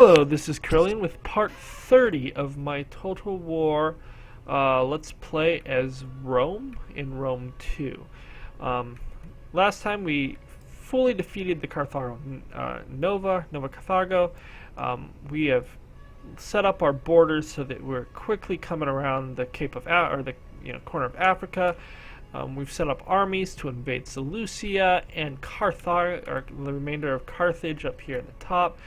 Hello, this is Curlian with part 30 of my Total War Let's Play as Rome in Rome 2. Um, Last time we fully defeated the Carthago Nova Carthago. We have set up our borders so that we're quickly coming around the Cape of or the corner of Africa. We've set up armies to invade Seleucia and Carthage, or the remainder of Carthage up here at the top.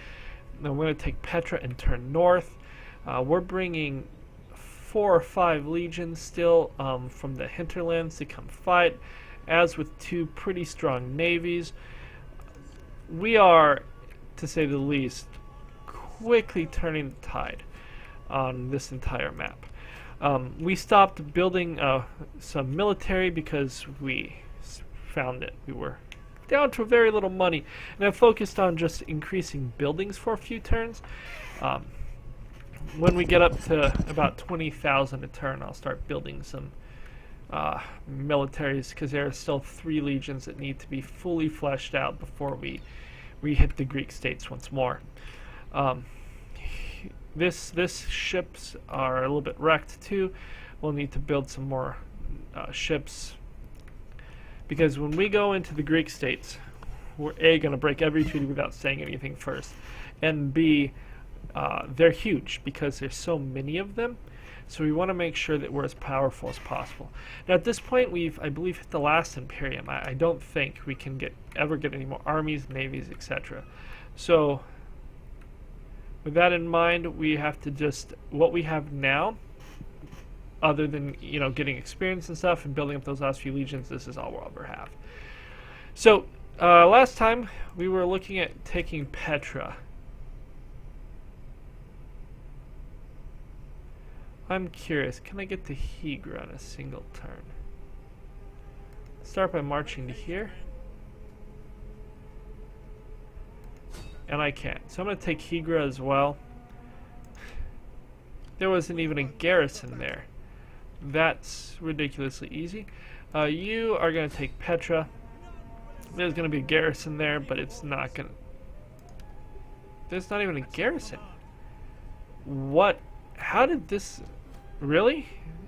Then we're going to take Petra and turn north. We're bringing 4 or 5 legions still from the hinterlands to come fight, as with 2 pretty strong navies. We are, to say the least, quickly turning the tide on this entire map. We stopped building some military because we found that we were down to very little money, and I focused on just increasing buildings for a few turns. When we get up to about 20,000 a turn, I'll start building some militaries, because there are still 3 legions that need to be fully fleshed out before we hit the Greek states once more. This ships are a little bit wrecked too. We'll need to build some more ships, because when we go into the Greek states, we're A, going to break every treaty without saying anything first, and B, they're huge because there's so many of them, so we want to make sure that we're as powerful as possible. Now at this point we've, I believe, hit the last Imperium. I don't think we can ever get any more armies, navies, etc. So with that in mind, we have to just, what we have now, other than getting experience and stuff and building up those last few legions, this is all we'll ever have. So last time we were looking at taking Petra. I'm curious, can I get to Hegra on a single turn? Start by marching to here, and I can't, so I'm going to take Hegra as well. There wasn't even a garrison there. That's ridiculously easy. You are going to take Petra. There's going to be a garrison there, but it's not going to... There's not even a garrison. What? How did this... Really?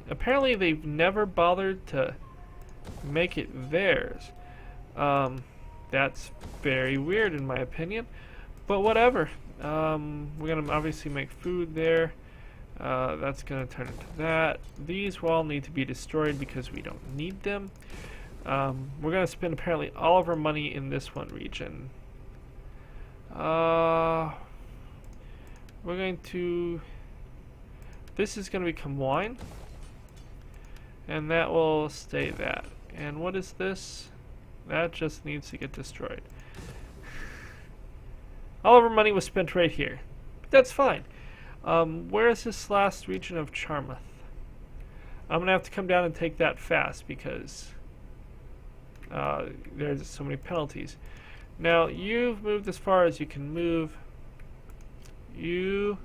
Apparently they've never bothered to make it theirs. That's very weird in my opinion. But whatever. We're going to obviously make food there. That's going to turn into that. These will all need to be destroyed because we don't need them. We're going to spend apparently all of our money in this one region. We're going to... This is going to become wine. And that will stay that. And what is this? That just needs to get destroyed. All of our money was spent right here. But that's fine. Where is this last region of Charmouth? I'm going to have to come down and take that fast because there's so many penalties. Now, you've moved as far as you can move. You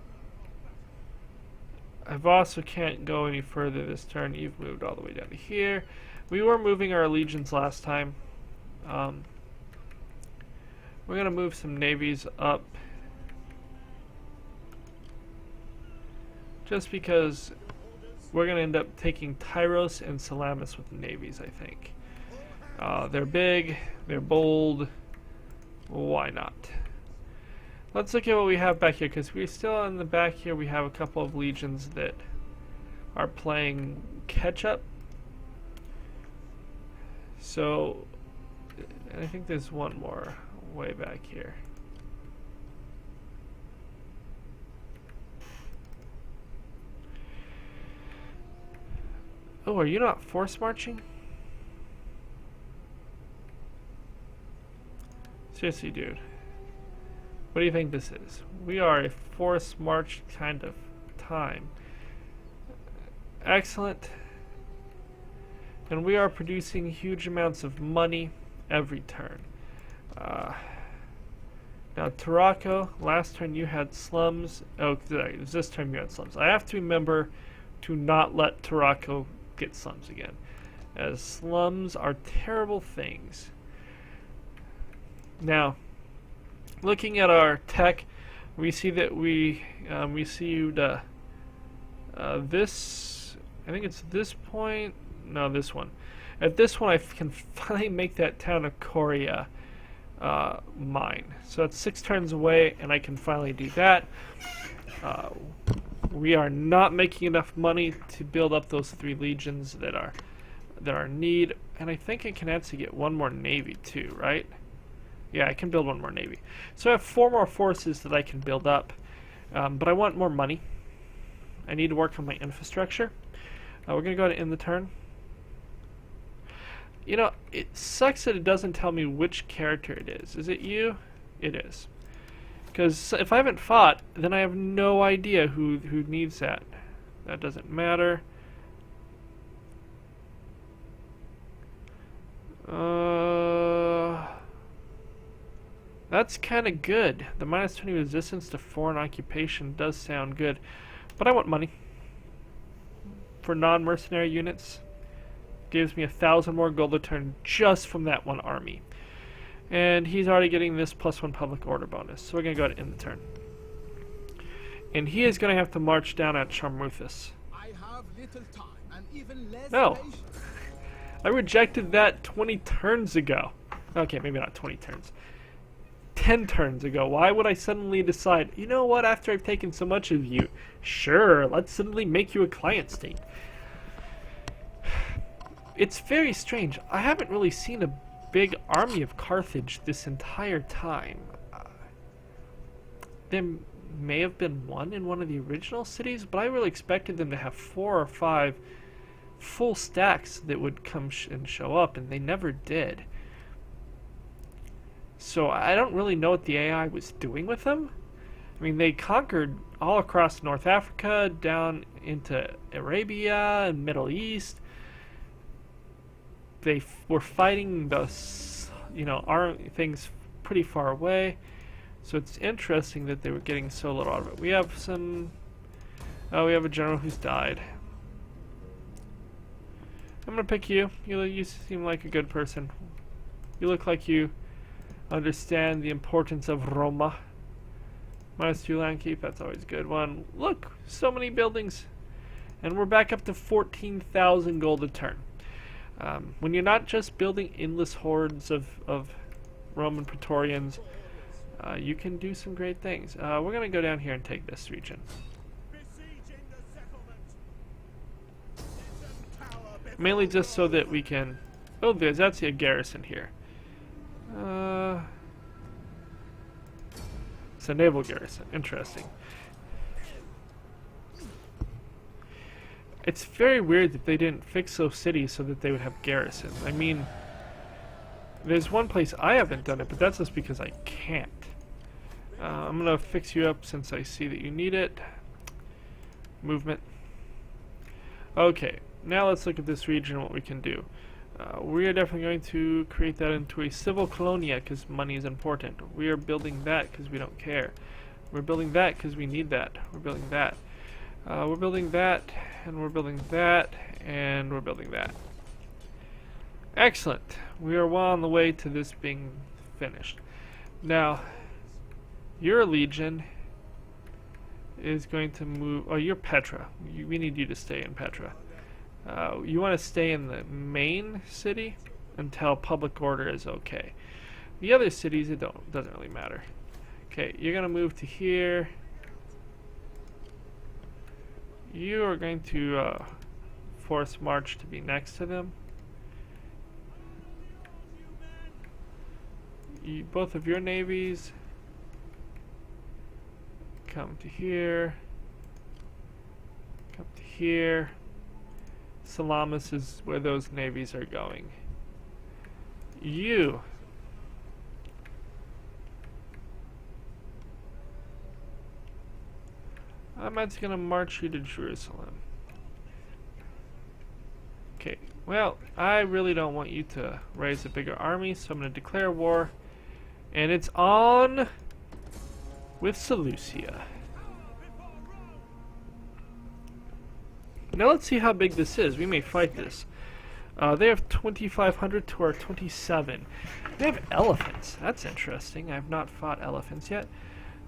have also can't go any further this turn. You've moved all the way down to here. We were moving our legions last time. We're going to move some navies up, just because we're going to end up taking Tyros and Salamis with the navies, I think. They're big, they're bold, why not? Let's look at what we have back here, because we're still in the back here. We have a couple of legions that are playing catch-up. So, I think there's one more way back here. Oh, are you not force marching? Seriously, dude. What do you think this is? We are a force march kind of time. Excellent. And we are producing huge amounts of money every turn. Now, Tarraco, last turn you had slums. Oh, sorry, it was this turn you had slums. I have to remember to not let Tarraco get slums again, as slums are terrible things. Now, looking at our tech, We see that we received this. I think it's this point. No, this one. At this one, I can finally make that town of Korea mine. So it's 6 turns away, and I can finally do that. We are not making enough money to build up those 3 legions that are in need, and I think I can actually get 1 more navy too, right? Yeah, I can build 1 more navy. So I have 4 more forces that I can build up, but I want more money. I need to work on my infrastructure. We're gonna go ahead and end the turn. You know, it sucks that it doesn't tell me which character it is. Is it you? It is. Because if I haven't fought, then I have no idea who needs that. That doesn't matter. That's kind of good. The minus 20 resistance to foreign occupation does sound good. But I want money. For non-mercenary units. Gives me 1,000 more gold a turn just from that 1 army. And he's already getting this +1 public order bonus. So we're going to go ahead and end the turn. And he is going to have to march down at Charmuthus. I have little time and even less No. patience. I rejected that 20 turns ago. Okay, maybe not 20 turns. 10 turns ago. Why would I suddenly decide, you know what, after I've taken so much of you, sure, let's suddenly make you a client state. It's very strange. I haven't really seen a big army of Carthage this entire time. There may have been one in one of the original cities, but I really expected them to have 4 or 5 full stacks that would come and show up, and they never did. So I don't really know what the AI was doing with them. I mean, they conquered all across North Africa, down into Arabia and Middle East. They were fighting those, things pretty far away. So it's interesting that they were getting so little out of it. We have some... Oh, we have a general who's died. I'm gonna pick you. You seem like a good person. You look like you understand the importance of Roma. -2 land keep, that's always a good one. Look, so many buildings. And we're back up to 14,000 gold a turn. When you're not just building endless hordes of Roman Praetorians, you can do some great things. We're going to go down here and take this region. Mainly just so that we can... Oh, there's actually a garrison here. It's a naval garrison. Interesting. It's very weird that they didn't fix those cities so that they would have garrisons. I mean, there's one place I haven't done it, but that's just because I can't. I'm going to fix you up since I see that you need it. Movement. Okay, now let's look at this region and what we can do. We are definitely going to create that into a civil colonia because money is important. We are building that because we don't care. We're building that because we need that. We're building that. We're building that, and we're building that, and we're building that. Excellent. We are well on the way to this being finished. Now, your legion is going to move... Oh, you're Petra. We need you to stay in Petra. You want to stay in the main city until public order is okay. The other cities, it doesn't really matter. Okay, you're going to move to here. You are going to force march to be next to them. Both of your navies come to here. Come to here. Salamis is where those navies are going. You I'm actually going to march you to Jerusalem. Okay, well, I really don't want you to raise a bigger army, so I'm going to declare war. And it's on with Seleucia. Now let's see how big this is. We may fight this. They have 2,500 to our 27. They have elephants. That's interesting. I have not fought elephants yet.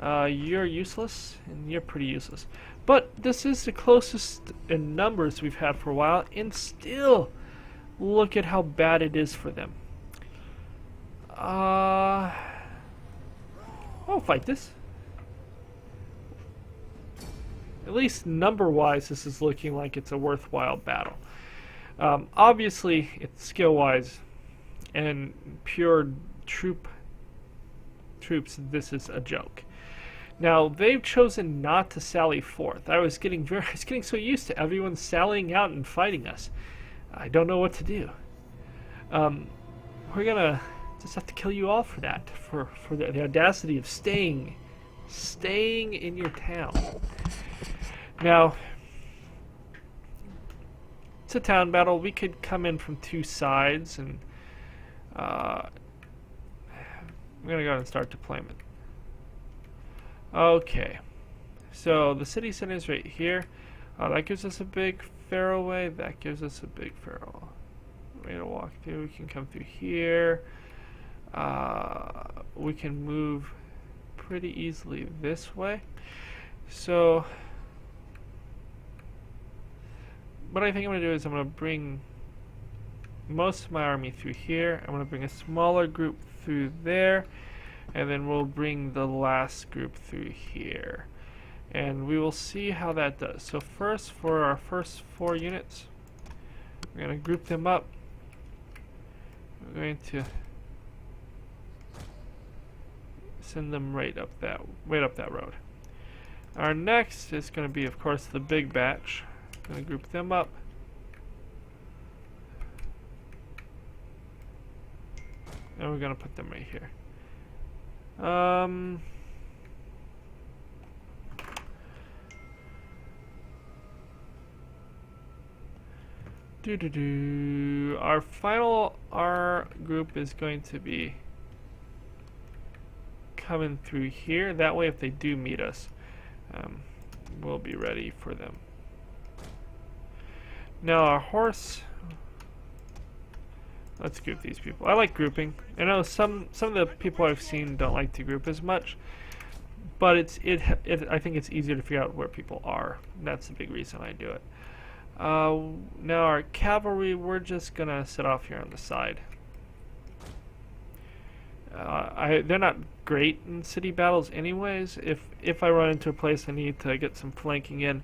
You're useless, and you're pretty useless. But this is the closest in numbers we've had for a while, and still, look at how bad it is for them. I'll fight this. At least number-wise, this is looking like it's a worthwhile battle. Obviously, it's skill-wise and pure troops, this is a joke. Now, they've chosen not to sally forth. I was getting so used to everyone sallying out and fighting us. I don't know what to do. We're gonna just have to kill you all for that, for the audacity of staying in your town. Now, it's a town battle. We could come in from two sides, and I'm gonna go ahead and start deployment. Okay, so the city center is right here. That gives us a big fairway. That gives us a big fairway to walk through. We can come through here. We can move pretty easily this way. So what I think I'm going to do is I'm going to bring most of my army through here. I'm going to bring a smaller group through there, and then we'll bring the last group through here. And we will see how that does. So first, for our first 4 units, we're going to group them up. We're going to send them right up that road. Our next is going to be, of course, the big batch. I'm going to group them up. And we're going to put them right here. Our group is going to be coming through here. That way, if they do meet us, we'll be ready for them. Now our horse. Let's group these people. I like grouping. I know some of the people I've seen don't like to group as much, but I think it's easier to figure out where people are. That's the big reason I do it. Now our cavalry, we're just gonna sit off here on the side. They're not great in city battles anyways. If I run into a place I need to get some flanking in,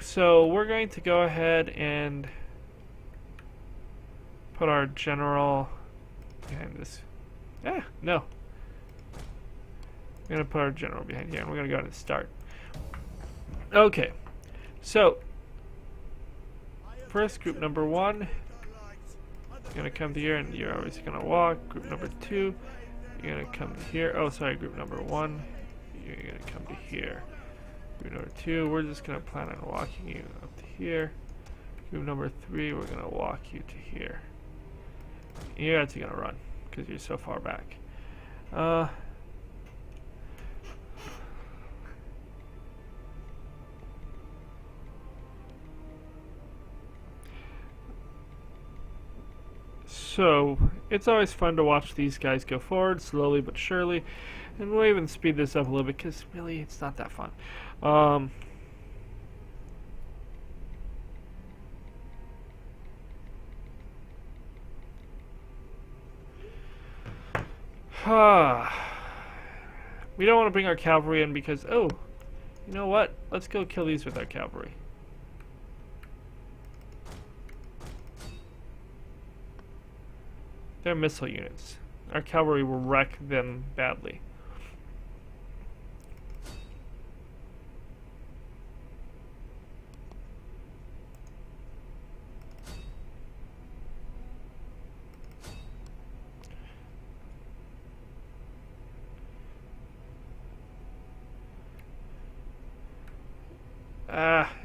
so we're going to go ahead and put our general behind this. No. We're going to put our general behind here, and we're going to go ahead and start. Okay. So, first, group number 1 is going to come to here, and you're always going to walk. Group number 2, you're going to come to here. Oh, sorry, group number 1, you're going to come to here. Group number 2, we're just going to plan on walking you up to here. Group number 3, we're going to walk you to here. You're actually going to run because you're so far back. So, it's always fun to watch these guys go forward, slowly but surely. And we'll even speed this up a little bit, because really, it's not that fun. We don't want to bring our cavalry in because, oh, you know what? Let's go kill these with our cavalry. They're missile units. Our cavalry will wreck them badly.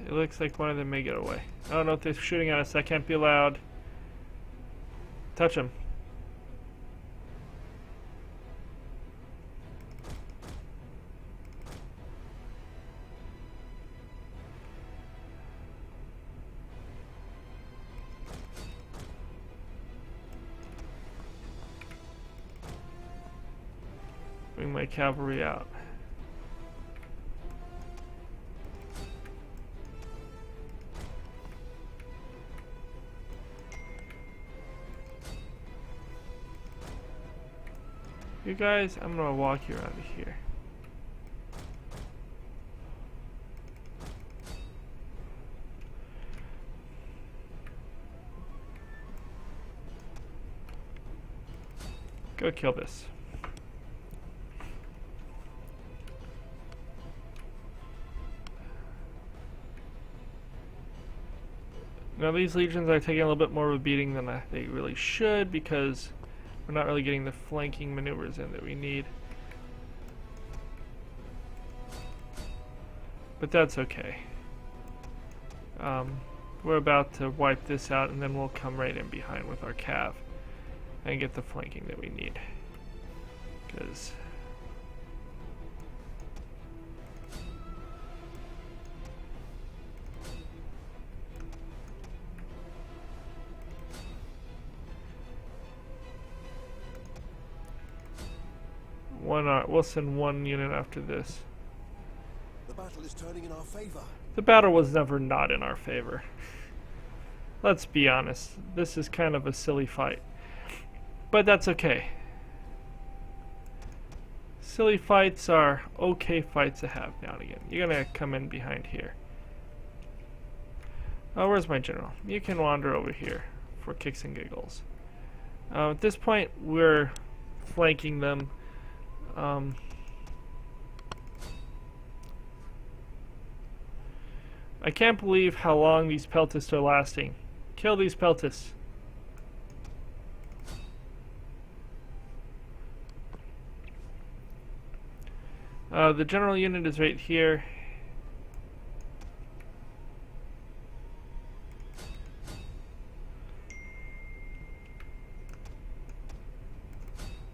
It looks like one of them may get away. I don't know if they're shooting at us. That can't be allowed. Touch them. my cavalry out. You guys, I'm gonna walk you around here. Go kill this. Now these legions are taking a little bit more of a beating than they really should, because we're not really getting the flanking maneuvers in that we need. But that's okay. We're about to wipe this out, and then we'll come right in behind with our cav and get the flanking that we need. Because we'll send one unit after this. The battle is turning in our favor. The battle was never not in our favor. Let's be honest. This is kind of a silly fight. But that's okay. Silly fights are okay fights to have now and again. You're gonna come in behind here. Oh, where's my general? You can wander over here for kicks and giggles. At this point, we're flanking them. I can't believe how long these peltists are lasting. Kill these peltists. The general unit is right here.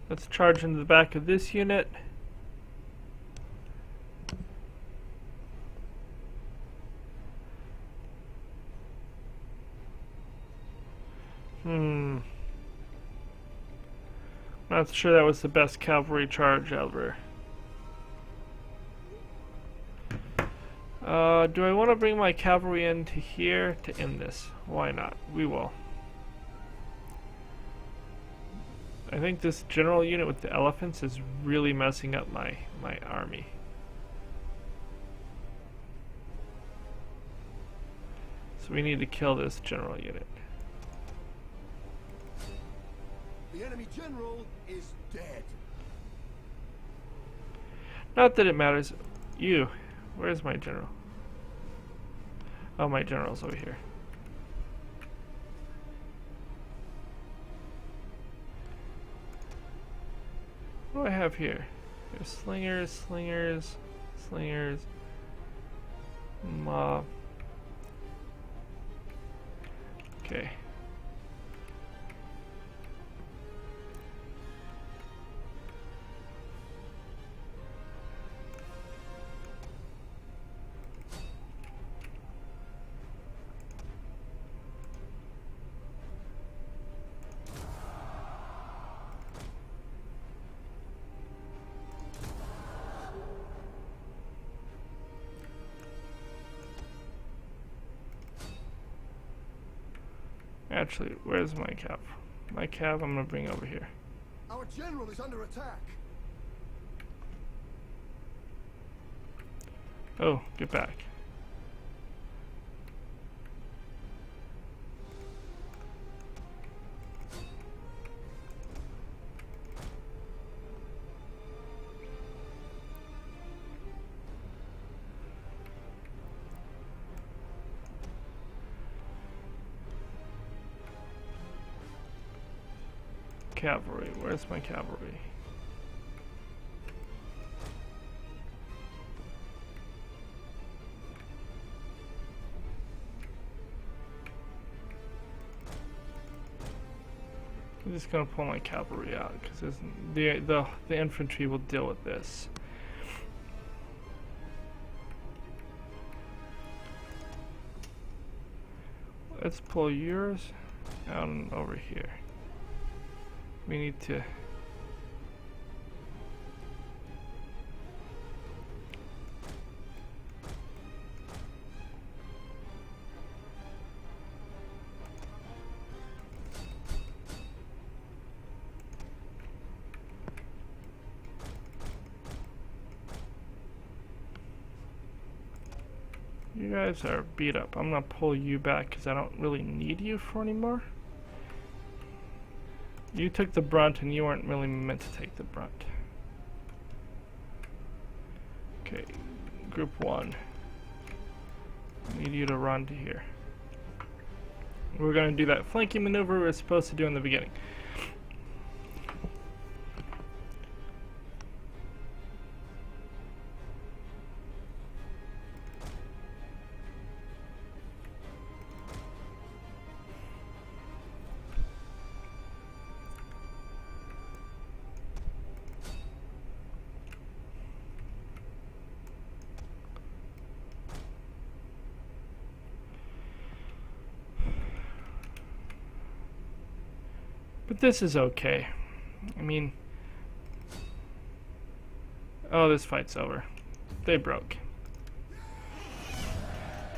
Let's charge into the back of this unit. Not sure that was the best cavalry charge ever. Do I want to bring my cavalry into here to end this? Why not? We will. I think this general unit with the elephants is really messing up my army. So we need to kill this general unit. The enemy general is dead. Not that it matters. You. Where's my general? Oh, my general's over here. What do I have here? There's slingers, slingers, slingers. Mob. Okay. Actually, where's my cav? My cav I'm gonna bring over here. Our general is under attack. Oh, get back. Cavalry, where's my cavalry? I'm just gonna pull my cavalry out because the infantry will deal with this. Let's pull yours out and over here. We need to You guys are beat up. I'm gonna pull you back because I don't really need you for anymore. You took the brunt and you weren't really meant to take the brunt. Okay, group 1. I need you to run to here. We're gonna do that flanking maneuver we were supposed to do in the beginning. But this is okay. I mean... Oh, this fight's over. They broke.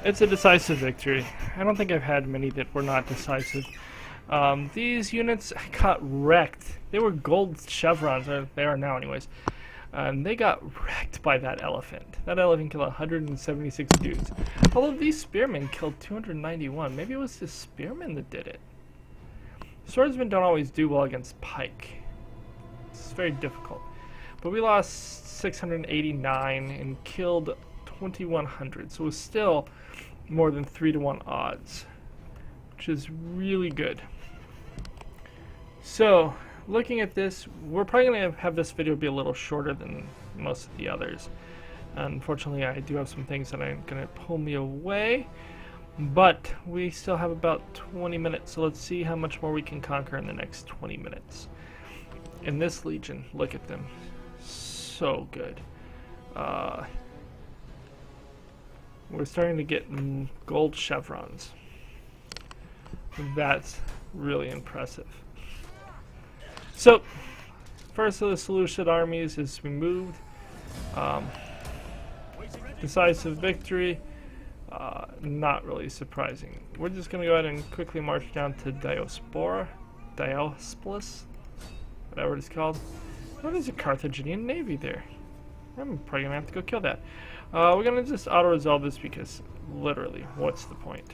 It's a decisive victory. I don't think I've had many that were not decisive. These units got wrecked. They were gold chevrons, or they are now anyways. And they got wrecked by that elephant. That elephant killed 176 dudes. Although these spearmen killed 291. Maybe it was the spearmen that did it. Swordsmen don't always do well against pike. It's very difficult. But we lost 689 and killed 2100, so it was still more than 3-to-1 odds, which is really good. So, looking at this, we're probably going to have this video be a little shorter than most of the others. Unfortunately, I do have some things that are going to pull me away. But we still have about 20 minutes, so let's see how much more we can conquer in the next 20 minutes. In this legion, look at them. So good. We're starting to get gold chevrons. That's really impressive. So, first of the Seleucid armies is removed. Decisive victory. Not really surprising. We're just going to go ahead and quickly march down to Diospora. Diosplis? Whatever it's called. Oh, there's a Carthaginian navy there. I'm probably going to have to go kill that. We're going to just auto-resolve this because, literally, what's the point?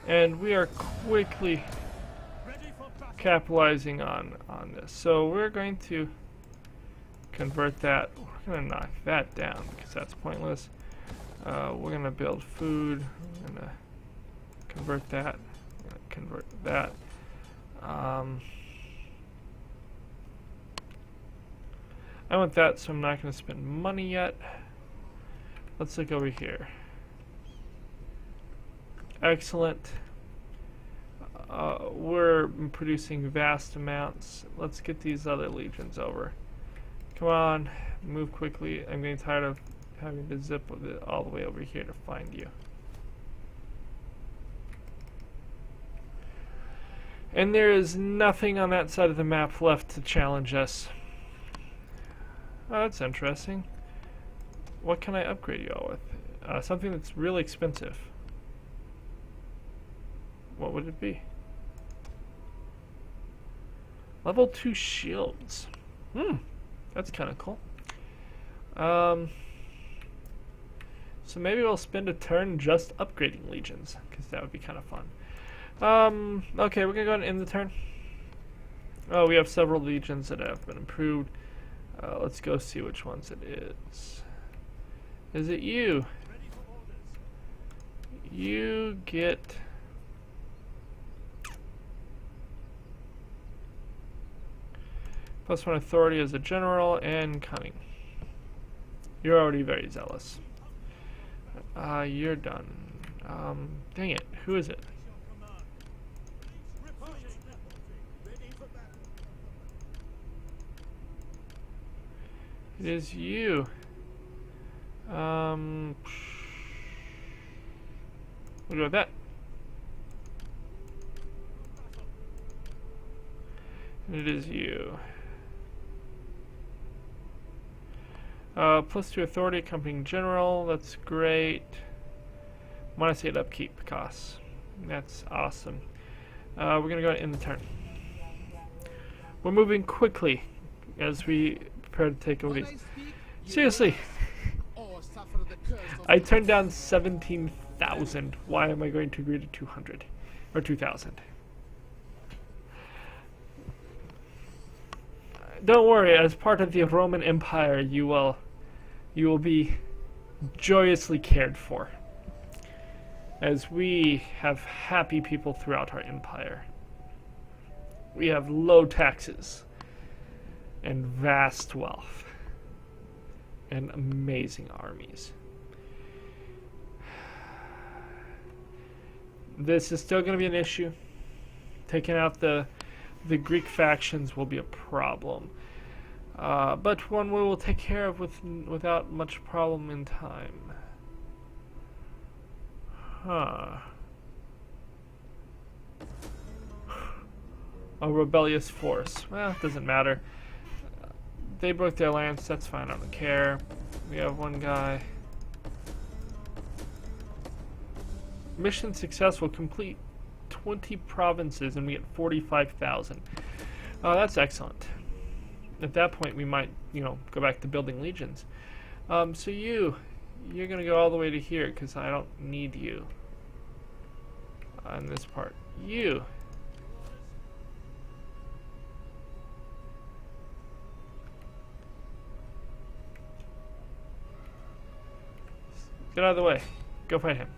And we are quickly capitalizing on this. So we're going to convert that. We're going to knock that down because that's pointless. We're going to build food. We're going to convert that. We're going to convert that. I want that, so I'm not going to spend money yet. Let's look over here. Excellent. We're producing vast amounts. Let's get these other legions over. Come on, move quickly. I'm getting tired of having to zip with it all the way over here to find you. And there is nothing on that side of the map left to challenge us. Oh, that's interesting. What can I upgrade you all with? Something that's really expensive. What would it be? Level 2 shields. That's kind of cool. So maybe we'll spend a turn just upgrading legions, because that would be kind of fun. Okay, we're gonna go ahead and end the turn. Oh, we have several legions that have been improved. Let's go see which ones it is. Is it you? You get... +1 authority as a general and cunning. You're already very zealous. You're done. Dang it. Who is it? It is you. We'll go with that. It is you. +2 authority, accompanying general. That's great. -8 upkeep costs. That's awesome. We're gonna go ahead and end the turn. We're moving quickly. as we prepare to take over When these. I speak, you Seriously, or suffer the curse of I turned down 17,000. Why am I going to agree to 200 or 2,000? Don't worry. As part of the Roman Empire, you will be joyously cared for, as we have happy people throughout our empire. We have low taxes and vast wealth and amazing armies. This is still going to be an issue. Taking out the Greek factions will be a problem, but one we will take care of without much problem in time. Huh. A rebellious force. Well, it doesn't matter. They broke their alliance, that's fine, I don't care. We have one guy. Mission successful, complete 20 provinces and we get 45,000. That's excellent. At that point we might, go back to building legions. So you're gonna go all the way to here because I don't need you on this part. You. Get out of the way. Go fight him.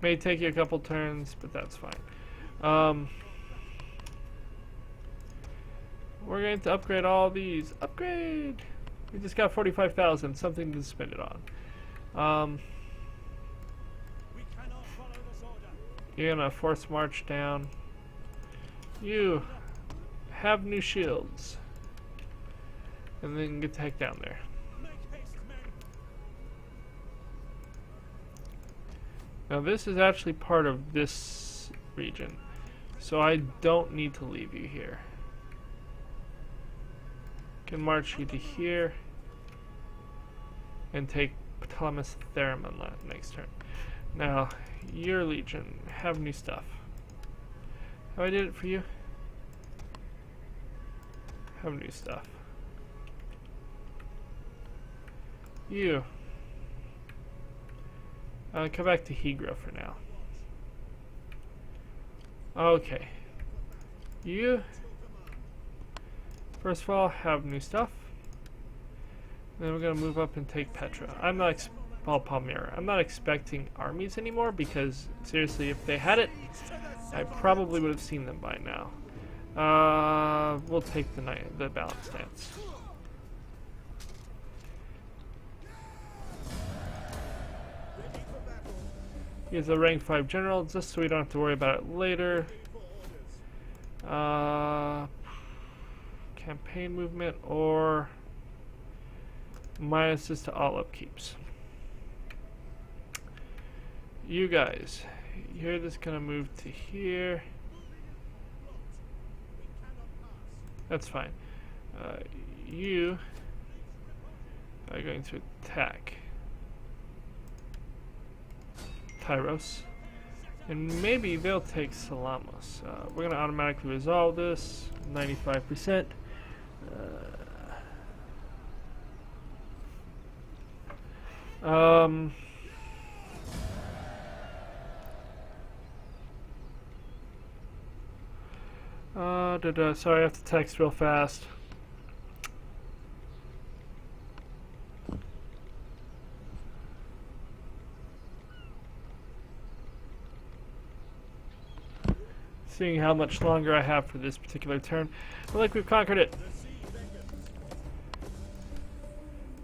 May take you a couple turns, but that's fine. We're going to upgrade all these. Upgrade! We just got 45,000, something to spend it on. You're gonna force march down. You have new shields. And then get the heck down there. Now this is actually part of this region, so I don't need to leave you here. Can march you to here and take Ptolemais Theramon next turn. Now, your legion, have new stuff. How I did it for you? Have new stuff. You. Come back to Hegro for now. Okay. You, first of all, have new stuff. Then we're gonna move up and take Petra. Palmyra. I'm not expecting armies anymore because, seriously, if they had it, I probably would have seen them by now. We'll take the balance stance. He's a rank 5 general, just so we don't have to worry about it later. Campaign movement or minuses to all upkeeps. You guys, you're just gonna move to here. That's fine. You are going to attack Tyros, and maybe they'll take Salamos. We're gonna automatically resolve this 95%. Sorry, I have to text real fast. Seeing how much longer I have for this particular turn. I feel like we've conquered it.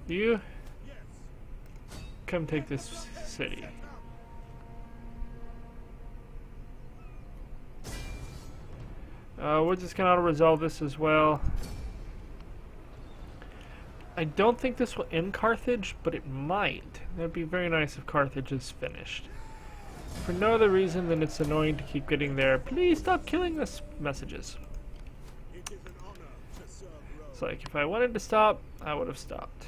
You come take this city. We're just gonna resolve this as well. I don't think this will end Carthage, but it might. That'd be very nice if Carthage is finished. For no other reason than it's annoying to keep getting there. Please stop killing us messages. It's like, if I wanted to stop, I would have stopped.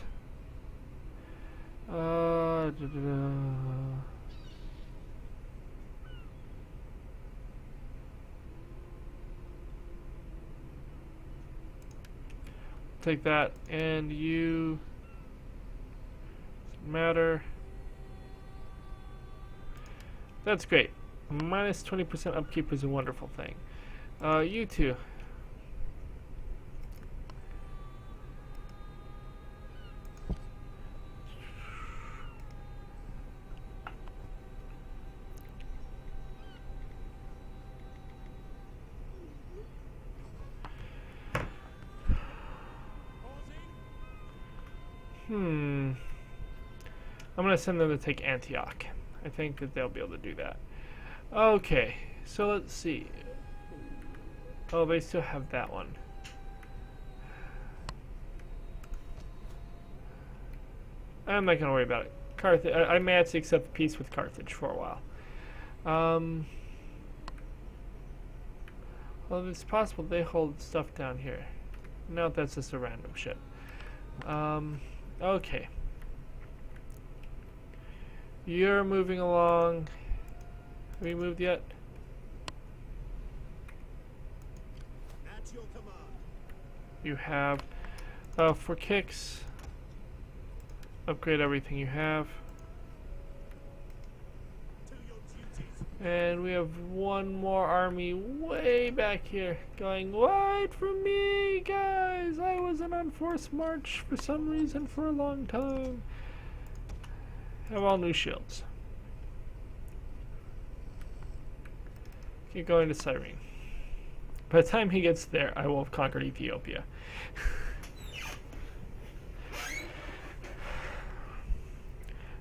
take that, and you doesn't matter. That's great. Minus 20% upkeep is a wonderful thing. You two. I'm gonna send them to take Antioch. I think that they'll be able to do that. Okay, so let's see. Oh, they still have that one. I'm not gonna worry about it. Carthage. I may have to accept peace with Carthage for a while. Well, it's possible they hold stuff down here. No, that's just a random ship. Okay. You're moving along. Have we moved yet? At your command. You have, for kicks, upgrade everything you have. To your duties. And we have one more army way back here going, wait for me, guys! I was an unforced march for some reason for a long time. Have all new shields. Keep going to Cyrene. By the time he gets there, I will have conquered Ethiopia.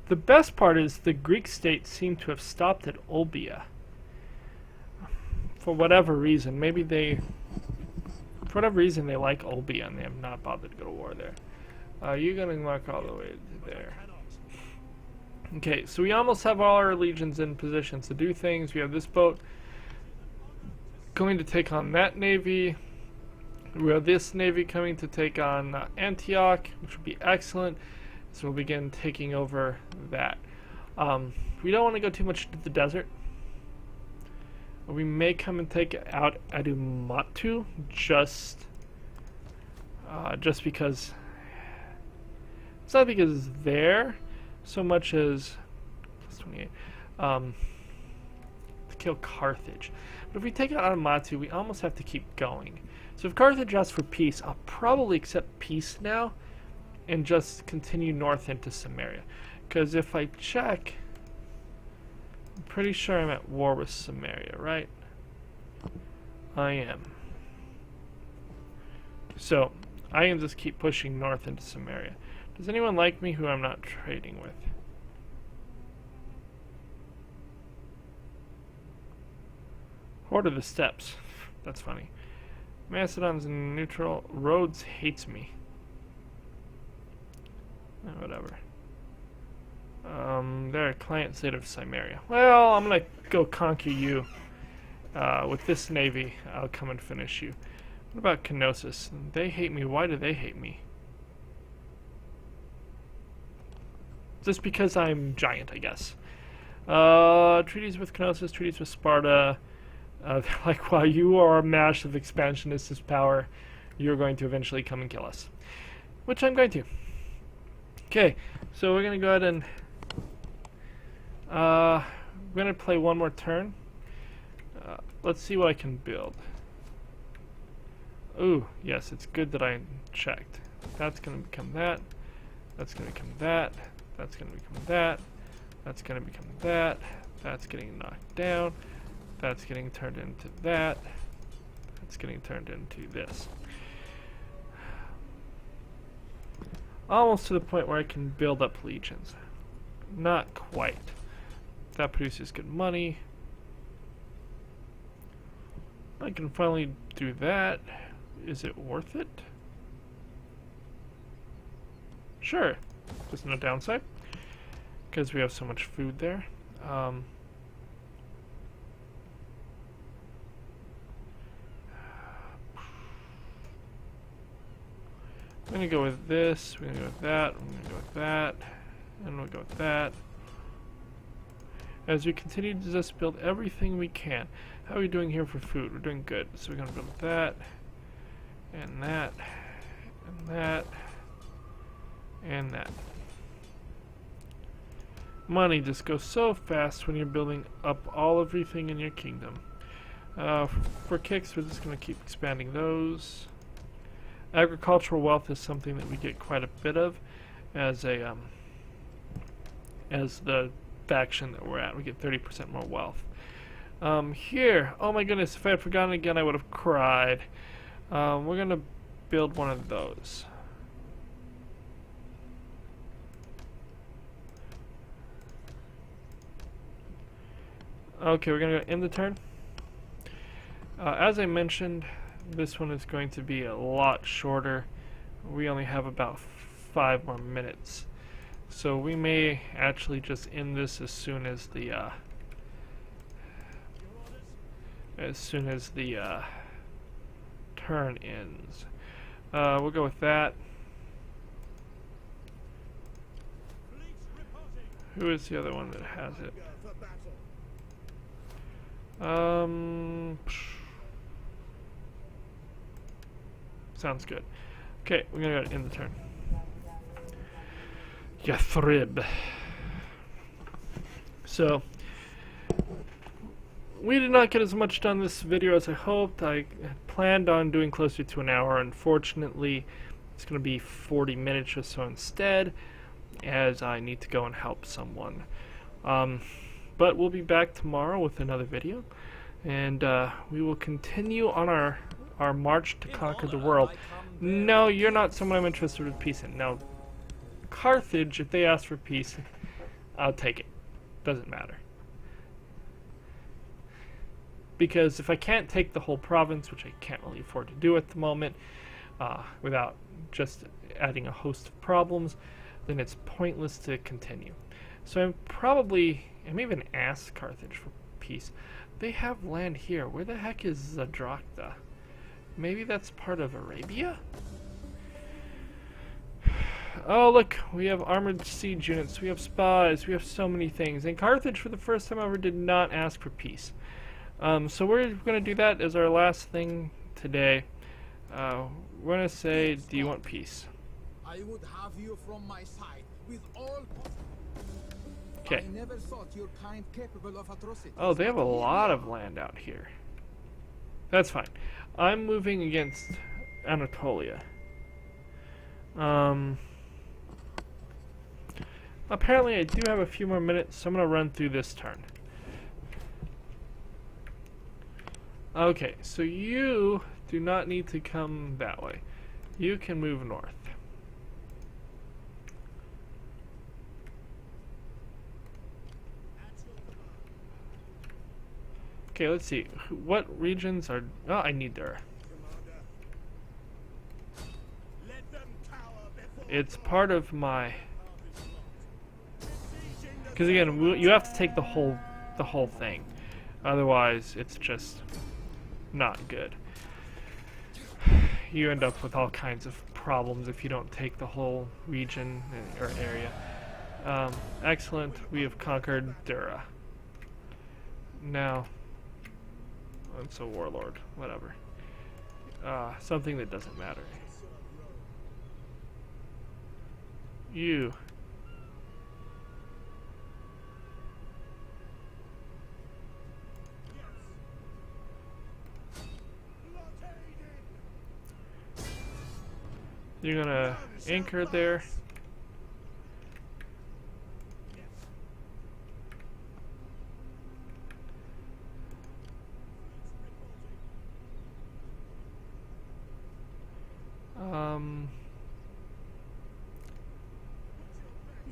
The best part is the Greek state seemed to have stopped at Olbia. For whatever reason. Maybe they... For whatever reason, they like Olbia and they have not bothered to go to war there. You're going to mark all the way to there. Okay, so we almost have all our legions in positions to do things. We have this boat going to take on that navy. We have this navy coming to take on Antioch, which would be excellent. So we'll begin taking over that. We don't want to go too much into the desert. We may come and take out Adumatu just because. It's not because it's there so much as plus 28 to kill Carthage. But if we take out Adumatu, we almost have to keep going. So if Carthage asks for peace, I'll probably accept peace now and just continue north into Samaria. Because if I check, I'm pretty sure I'm at war with Samaria, right? I am. So, I can just keep pushing north into Samaria. Does anyone like me who I'm not trading with? Horde of the Steppes. That's funny. Macedon's in neutral. Rhodes hates me. Whatever. They're a client state of Cimmeria. Well, I'm gonna go conquer you. With this navy, I'll come and finish you. What about Knossos? They hate me. Why do they hate me? Just because I'm giant, I guess. Treaties with Knossos, treaties with Sparta. They're like, while you are a massive expansionist power, you're going to eventually come and kill us. Which I'm going to. Okay, so we're going to go ahead and we're going to play one more turn. Let's see what I can build. Ooh, yes, it's good that I checked. That's going to become that. That's going to become that. That's going to become that. That's going to become that. That's getting knocked down. That's getting turned into that. That's getting turned into this. Almost to the point where I can build up legions. Not quite. That produces good money. I can finally do that. Is it worth it? Sure. There's no downside. Because we have so much food there. I'm gonna go with this, we're gonna go with that, we're gonna go with that, and we'll go with that. As we continue to just build everything we can. How are we doing here for food? We're doing good. So we're gonna build that, and that, and that, and that. Money just goes so fast when you're building up everything in your kingdom. For kicks, we're just going to keep expanding those. Agricultural wealth is something that we get quite a bit of as a as the faction that we're at. We get 30% more wealth. Here, oh my goodness, if I had forgotten again, I would have cried. We're going to build one of those. Okay, we're going to end the turn. As I mentioned, this one is going to be a lot shorter. We only have about 5 more minutes. So we may actually just end this as soon as the turn ends. We'll go with that. Who is the other one that has it? Sounds good. Okay, we're gonna go end the turn. Yathrib. So, we did not get as much done this video as I hoped. I had planned on doing closer to an hour. Unfortunately, it's going to be 40 minutes or so instead, as I need to go and help someone. But we'll be back tomorrow with another video, and we will continue on our march to conquer the world. No, you're not someone I'm interested in peace in. No, Carthage, if they ask for peace, I'll take it. Doesn't matter. Because if I can't take the whole province, which I can't really afford to do at the moment, without just adding a host of problems, then it's pointless to continue. So I'm even ask Carthage for peace. They have land here. Where the heck is Zadrakta? Maybe that's part of Arabia? Oh look, we have armored siege units, we have spies, we have so many things. And Carthage, for the first time ever, did not ask for peace. So we're going to do that as our last thing today. We're going to say, do you want peace? I would have you from my side with all. Okay. I never thought your kind capable of atrocity. Oh, they have a lot of land out here. That's fine. I'm moving against Anatolia. Apparently I do have a few more minutes, so I'm going to run through this turn. Okay, so you do not need to come that way. You can move north. Okay, let's see. What regions are... Oh, I need Dura. It's part of my... Because again, you have to take the whole thing. Otherwise, it's just not good. You end up with all kinds of problems if you don't take the whole region or area. Excellent. We have conquered Dura. Now, it's a warlord. Whatever. Something that doesn't matter. You. You're gonna anchor there.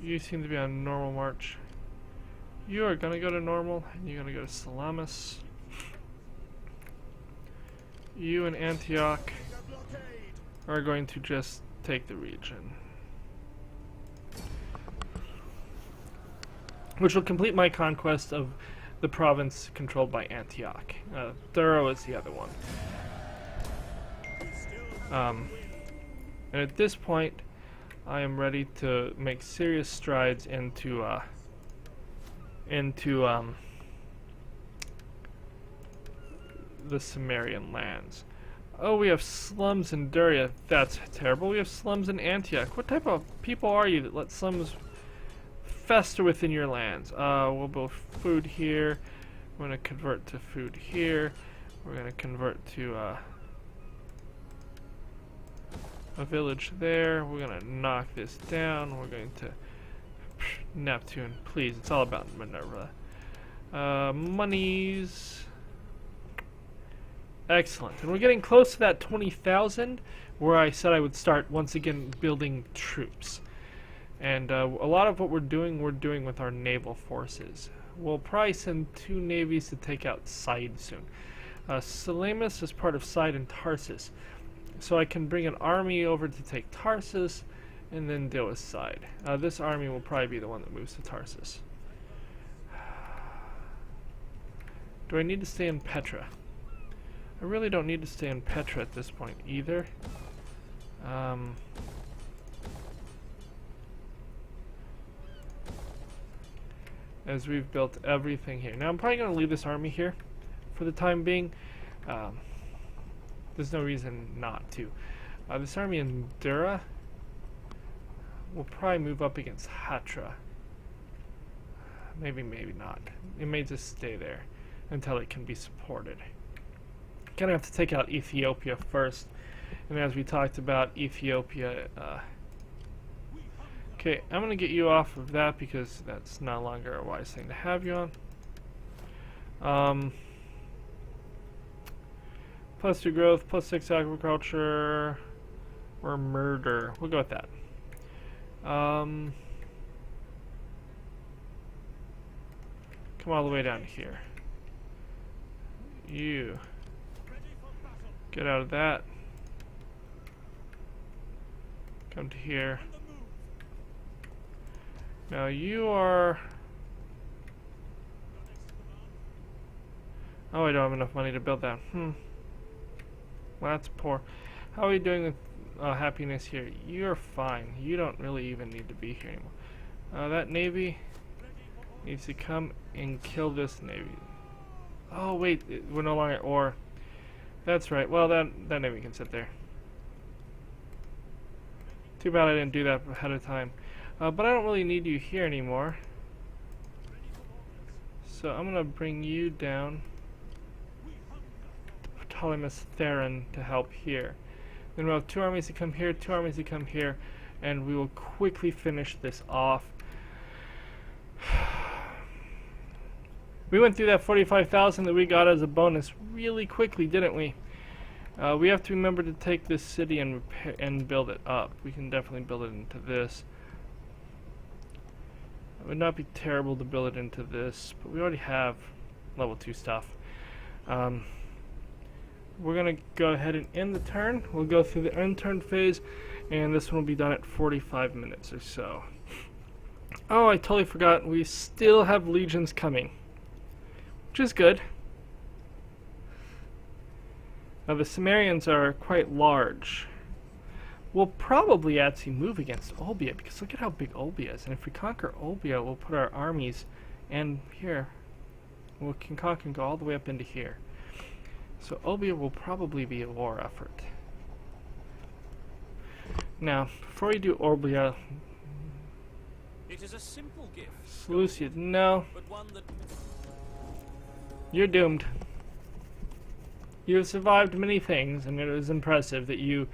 You seem to be on normal march. You are gonna go to normal, and you're gonna go to Salamis. You and Antioch are going to just take the region, which will complete my conquest of the province controlled by Antioch. Thuro is the other one. And at this point, I am ready to make serious strides into the Sumerian lands. Oh, we have slums in Duria. That's terrible. We have slums in Antioch. What type of people are you that let slums fester within your lands? We'll build food here. We're going to convert to food here. We're going to convert to a village there. We're going to knock this down. We're going to... Neptune, please. It's all about Minerva. Monies. Excellent. And we're getting close to that 20,000 where I said I would start once again building troops. And a lot of what we're doing with our naval forces. We'll probably send 2 navies to take out Side soon. Salamis is part of Side and Tarsus. So I can bring an army over to take Tarsus and then deal with Side. This army will probably be the one that moves to Tarsus. Do I need to stay in Petra? I really don't need to stay in Petra at this point either. As we've built everything here. Now I'm probably going to leave this army here for the time being. There's no reason not to. This army in Dura will probably move up against Hatra. Maybe not. It may just stay there until it can be supported. Gonna have to take out Ethiopia first, and as we talked about, Ethiopia. Okay, I'm gonna get you off of that because that's no longer a wise thing to have you on. +2 growth, +6 agriculture, or murder. We'll go with that. Come all the way down here. You get out of that. Come to here. Now you are... Oh, I don't have enough money to build that. Well, that's poor. How are we doing with happiness here? You're fine. You don't really even need to be here anymore. That navy needs to come and kill this navy. Oh wait, we're no longer at war. That's right. Well, that navy can sit there. Too bad I didn't do that ahead of time. But I don't really need you here anymore. So I'm gonna bring you down. Ptolemus Theron to help here. Then we'll have 2 armies to come here, 2 armies to come here, and we will quickly finish this off. We went through that 45,000 that we got as a bonus really quickly, didn't we? We have to remember to take this city and repair and build it up. We can definitely build it into this. It would not be terrible to build it into this, but we already have level 2 stuff. We're going to go ahead and end the turn. We'll go through the end turn phase, and this one will be done at 45 minutes or so. Oh, I totally forgot. We still have legions coming, which is good. Now the Cimmerians are quite large. We'll probably actually move against Olbia, because look at how big Olbia is. And if we conquer Olbia, we'll put our armies and here. We can conquer and go all the way up into here. So Olbia will probably be a war effort. Now, before we do Olbia, It is a simple gift, Seleucia, no, but one that you're doomed. You have survived many things, and it is impressive that you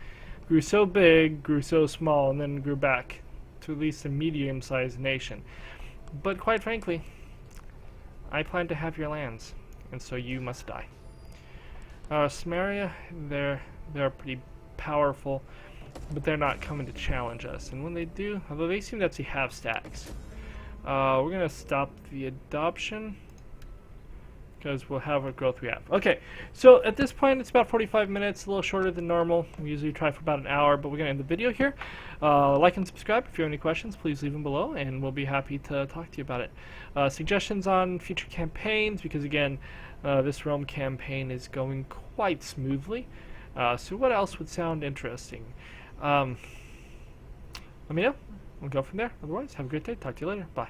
grew so big, grew so small, and then grew back to at least a medium-sized nation. But quite frankly, I plan to have your lands, and so you must die. Samaria, they're pretty powerful, but they're not coming to challenge us. And when they do, although they seem to actually have stacks, we're gonna stop the adoption because we'll have what growth we have. Okay, so at this point it's about 45 minutes, a little shorter than normal. We usually try for about an hour, but we're gonna end the video here. Like and subscribe. If you have any questions, please leave them below, and we'll be happy to talk to you about it. Suggestions on future campaigns, because again, this Rome campaign is going quite smoothly. So what else would sound interesting? Let me know. We'll go from there. Otherwise, have a great day. Talk to you later. Bye.